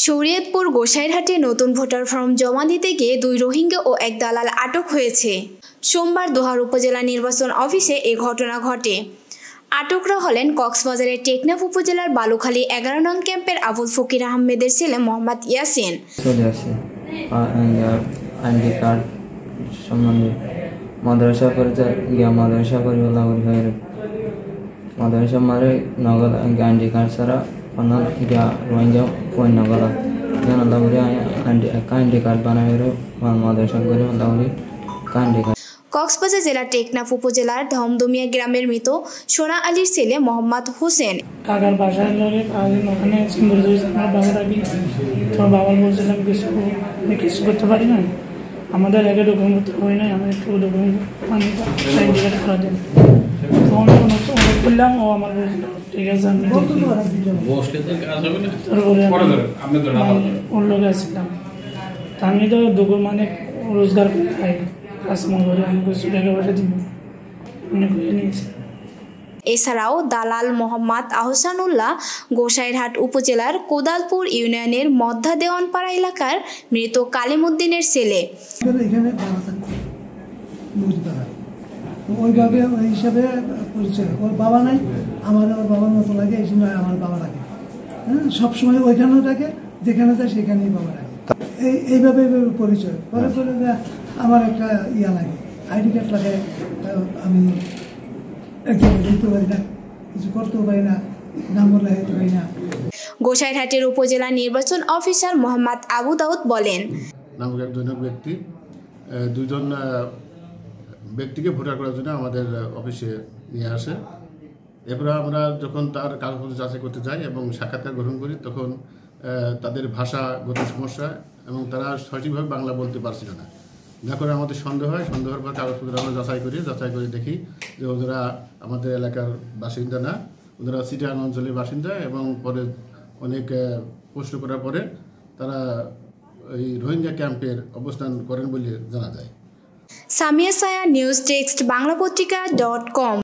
শরীয়তপুর গোসাইরহাটে নতুন voter form জমা দিতে গিয়ে 2 রোহিঙ্গা ও এক দালাল আটক হয়েছে। সোমবার দোহার উপজেলা নির্বাচন অফিসে এ ঘটনা ঘটে। আটকরা হলেন কক্সবাজারের টেকনাফ উপজেলার বালুখালী 11 নং ক্যাম্পের আবুল ফকির আহমেদের ছেলে মোহাম্মদ ইয়াসিন। আইডি কার্ড সম্বন্ধে মাদ্রাসা মাদ্রাসা মারে নগদ আইডি কার্ড ছাড়া অনাল গিয়া রোহিঙ্গা ফোন নগদ আইডি কার্ড বানায় মাদ্রাসা করে আইডি কার্ড। কক্সবাজার জেলার টেকনাফ উপজেলার ধমদমিয়া গ্রামের মৃত সোনা আলীর ছেলে মোহাম্মদ হোসেন। কাকার বাসায় লোকে ওখানে সিম্বল আমার বাবার আগে তোমার বাবার বলছিলাম কিছু করতে পারি না, আমাদের আগে ডকুমেন্ট হয় নাই, আমি একটু ডকুমেন্ট মানে আইডি কার্ড করা দেন তখন অনুরোধ করলাম। ও আমার বলছিল ঠিক আছে আমি ওর লোকে আসছিলাম। তা আমি তো ডকুমেন্ট মানে রোজগার করে খাই, এছাড়াও দালাল মোহাম্মদ আহসানুল্লাহ গোসাইরহাট উপজেলার কোদালপুর ইউনিয়নের মধ্যা দেওয়ানপাড়া এলাকার মৃত কালিমুদ্দিনের ছেলে। ওইভাবে ওই হিসাবে পরিচয়, ওর বাবা নাই, আমার ওর বাবার মতো লাগে, এই সময় আমার বাবা লাগে। হ্যাঁ, সবসময় ওইখানেও থাকে, যেখানে যায় সেখানেই বাবা লাগে। এইভাবে পরিচয় পরে পরে আমার একটা ইয়া লাগে, আইডি কার্ড লাগে। আমি একদম দেখতে পারি না, কিছু করতেও পারি না, নাম্বার লাগাইতে পারি না। গোসাইরহাটের উপজেলা নির্বাচন অফিসার মোহাম্মদ আবু দাউদ বলেন, নামক একজন ব্যক্তি দুজন ব্যক্তিকে ভোটার করার জন্য আমাদের অফিসে নিয়ে আসে। এরপরে আমরা যখন তার কাগজপত্র যাচাই করতে যাই এবং সাক্ষাৎকার গ্রহণ করি, তখন তাদের ভাষাগত সমস্যা এবং তারা সঠিকভাবে বাংলা বলতে পারছিল না। যা করে আমাদের সন্দেহ হয়, সন্দেহের পর কাগজপত্র আমরা যাচাই করে দেখি যে ওরা আমাদের এলাকার বাসিন্দা না, ওরা চিটাগাং অঞ্চলের বাসিন্দা। এবং পরে অনেক প্রশ্ন করার পরে তারা এই রোহিঙ্গা ক্যাম্পের অবস্থান করেন বলে জানা যায়। সামিয়া সায়া, নিউজ টেক্সট, বাংলাপত্রিকা.com।